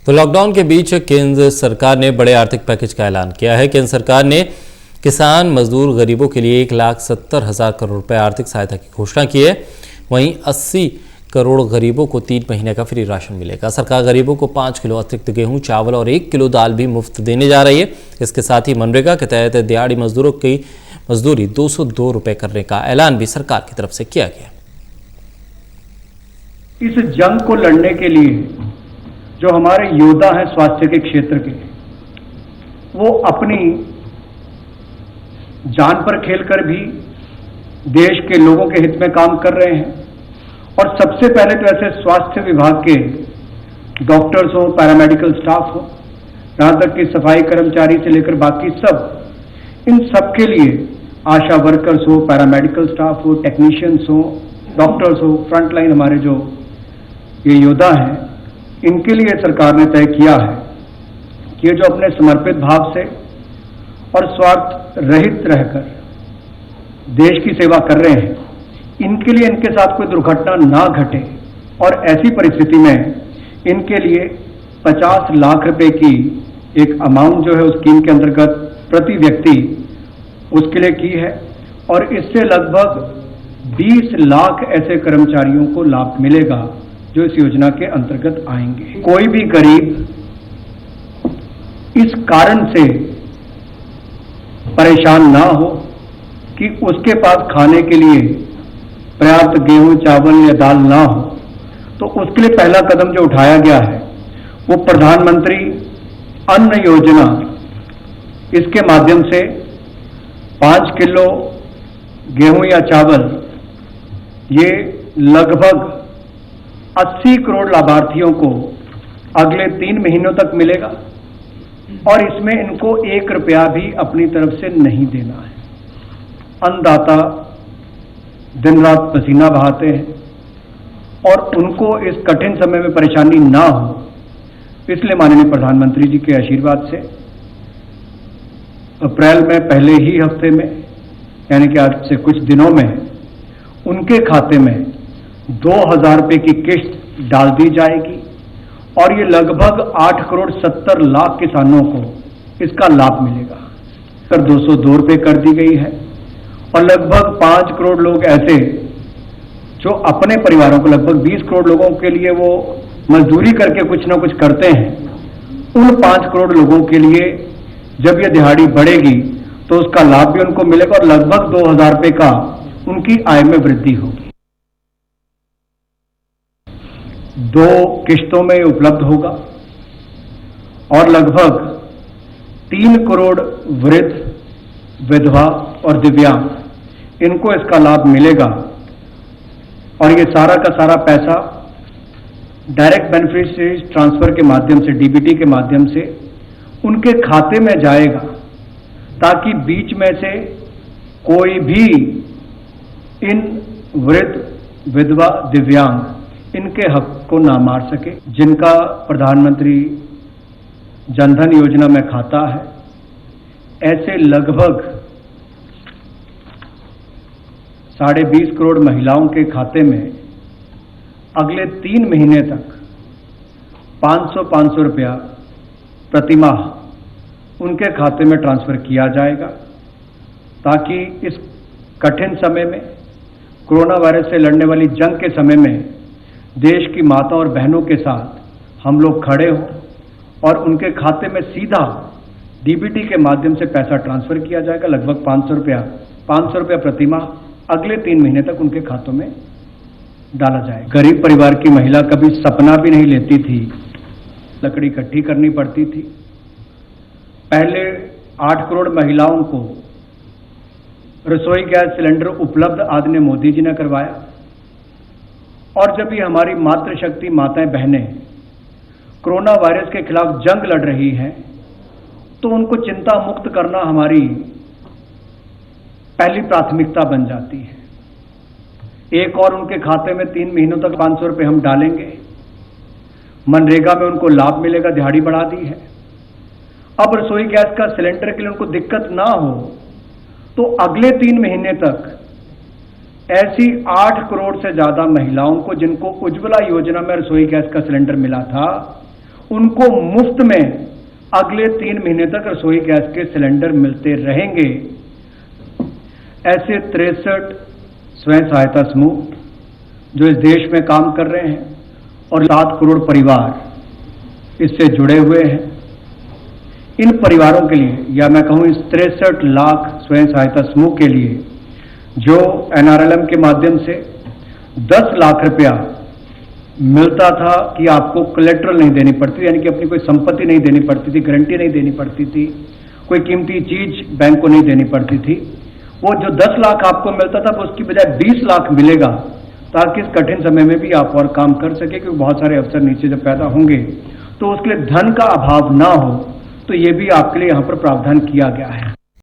तो लॉकडाउन के बीच केंद्र सरकार ने बड़े आर्थिक पैकेज का ऐलान किया है। केंद्र सरकार ने किसान, मजदूर, गरीबों के लिए 1,70,000 करोड़ रुपए आर्थिक सहायता की घोषणा की है। वहीं 80 करोड़ गरीबों को 3 महीने का फ्री राशन मिलेगा। सरकार गरीबों को 5 किलो अतिरिक्त गेहूं, चावल और 1 किलो दाल भी मुफ्त देने जा रही है। इसके साथ ही मनरेगा के तहत दिहाड़ी मजदूरों की मजदूरी 202 रुपए करने का ऐलान भी सरकार की तरफ से किया गया। इस जंग को लड़ने के लिए जो हमारे योद्धा हैं स्वास्थ्य के क्षेत्र के, वो अपनी जान पर खेलकर भी देश के लोगों के हित में काम कर रहे हैं। और सबसे पहले तो ऐसे स्वास्थ्य विभाग के डॉक्टर्स हो, पैरामेडिकल स्टाफ हो, यहां तक कि सफाई कर्मचारी से लेकर बाकी सब, इन सब के लिए आशा वर्कर्स हो, पैरामेडिकल स्टाफ हो, टेक्नीशियंस हो, डॉक्टर्स हो, फ्रंटलाइन हमारे जो ये योद्धा हैं, इनके लिए सरकार ने तय किया है कि ये जो अपने समर्पित भाव से और स्वार्थ रहित रहकर देश की सेवा कर रहे हैं, इनके लिए इनके साथ कोई दुर्घटना ना घटे। और ऐसी परिस्थिति में इनके लिए 50 लाख रुपए की एक अमाउंट जो है उस स्कीम के अंतर्गत प्रति व्यक्ति उसके लिए की है। और इससे लगभग 20 लाख ऐसे कर्मचारियों को लाभ मिलेगा जो इस योजना के अंतर्गत आएंगे। कोई भी गरीब इस कारण से परेशान ना हो कि उसके पास खाने के लिए पर्याप्त गेहूं, चावल या दाल ना हो, तो उसके लिए पहला कदम जो उठाया गया है वो प्रधानमंत्री अन्न योजना, इसके माध्यम से 5 किलो गेहूं या चावल ये लगभग 80 करोड़ लाभार्थियों को अगले 3 महीनों तक मिलेगा। और इसमें इनको 1 रुपया भी अपनी तरफ से नहीं देना है। अन्नदाता दिन रात पसीना बहाते हैं और उनको इस कठिन समय में परेशानी ना हो, इसलिए माननीय प्रधानमंत्री जी के आशीर्वाद से अप्रैल में पहले ही हफ्ते में, यानी कि आज से कुछ दिनों में, उनके खाते में 2,000 रुपए की किस्त डाल दी जाएगी। और ये लगभग 8 करोड़ 70 लाख किसानों को इसका लाभ मिलेगा। कर 202 रुपए कर दी गई है। और लगभग 5 करोड़ लोग ऐसे जो अपने परिवारों को, लगभग 20 करोड़ लोगों के लिए वो मजदूरी करके कुछ ना कुछ करते हैं, उन 5 करोड़ लोगों के लिए जब ये दिहाड़ी बढ़ेगी तो उसका लाभ भी उनको मिलेगा और लगभग 2,000 रुपए का उनकी आय में वृद्धि होगी। 2 किश्तों में उपलब्ध होगा और लगभग 3 करोड़ वृद्ध, विधवा और दिव्यांग, इनको इसका लाभ मिलेगा। और ये सारा का सारा पैसा डायरेक्ट बेनिफिशियरी ट्रांसफर के माध्यम से, डीबीटी के माध्यम से उनके खाते में जाएगा, ताकि बीच में से कोई भी इन वृद्ध, विधवा, दिव्यांग इनके हक को ना मार सके। जिनका प्रधानमंत्री जनधन योजना में खाता है, ऐसे लगभग 20.5 करोड़ महिलाओं के खाते में अगले 3 महीने तक 500 रुपया प्रतिमाह उनके खाते में ट्रांसफर किया जाएगा, ताकि इस कठिन समय में, कोरोना वायरस से लड़ने वाली जंग के समय में देश की माताओं और बहनों के साथ हम लोग खड़े हों और उनके खाते में सीधा डीबीटी के माध्यम से पैसा ट्रांसफर किया जाएगा। लगभग 500 रुपया प्रतिमाह अगले 3 महीने तक उनके खातों में डाला जाएगा। गरीब परिवार की महिला कभी सपना भी नहीं लेती थी, लकड़ी इकट्ठी करनी पड़ती थी। पहले 8 करोड़ महिलाओं को रसोई गैस सिलेंडर उपलब्ध आदरणीय मोदी जी ने करवाया। और जब ये हमारी मातृशक्ति माताएं बहनें कोरोना वायरस के खिलाफ जंग लड़ रही हैं, तो उनको चिंता मुक्त करना हमारी पहली प्राथमिकता बन जाती है। एक और उनके खाते में 3 महीनों तक 500 रुपए हम डालेंगे। मनरेगा में उनको लाभ मिलेगा, दिहाड़ी बढ़ा दी है। अब रसोई गैस का सिलेंडर के लिए उनको दिक्कत ना हो, तो अगले 3 महीने तक ऐसी 8 करोड़ से ज्यादा महिलाओं को जिनको उज्ज्वला योजना में रसोई गैस का सिलेंडर मिला था, उनको मुफ्त में अगले 3 महीने तक रसोई गैस के सिलेंडर मिलते रहेंगे। ऐसे 63 स्वयं सहायता समूह जो इस देश में काम कर रहे हैं और 7 करोड़ परिवार इससे जुड़े हुए हैं, इन परिवारों के लिए, या मैं कहूं इस 63 लाख स्वयं सहायता समूह के लिए जो NRLM के माध्यम से 10 लाख रुपया मिलता था कि आपको कोलेट्रल नहीं देनी पड़ती, यानी कि अपनी कोई संपत्ति नहीं देनी पड़ती थी, गारंटी नहीं देनी पड़ती थी, कोई कीमती चीज बैंक को नहीं देनी पड़ती थी, वो जो 10 लाख आपको मिलता था उसकी बजाय 20 लाख मिलेगा, ताकि इस कठिन समय में भी आप और काम कर सके, क्योंकि बहुत सारे अवसर नीचे जब पैदा होंगे तो उसके लिए धन का अभाव ना हो, तो ये भी आपके लिए यहाँ पर प्रावधान किया गया है।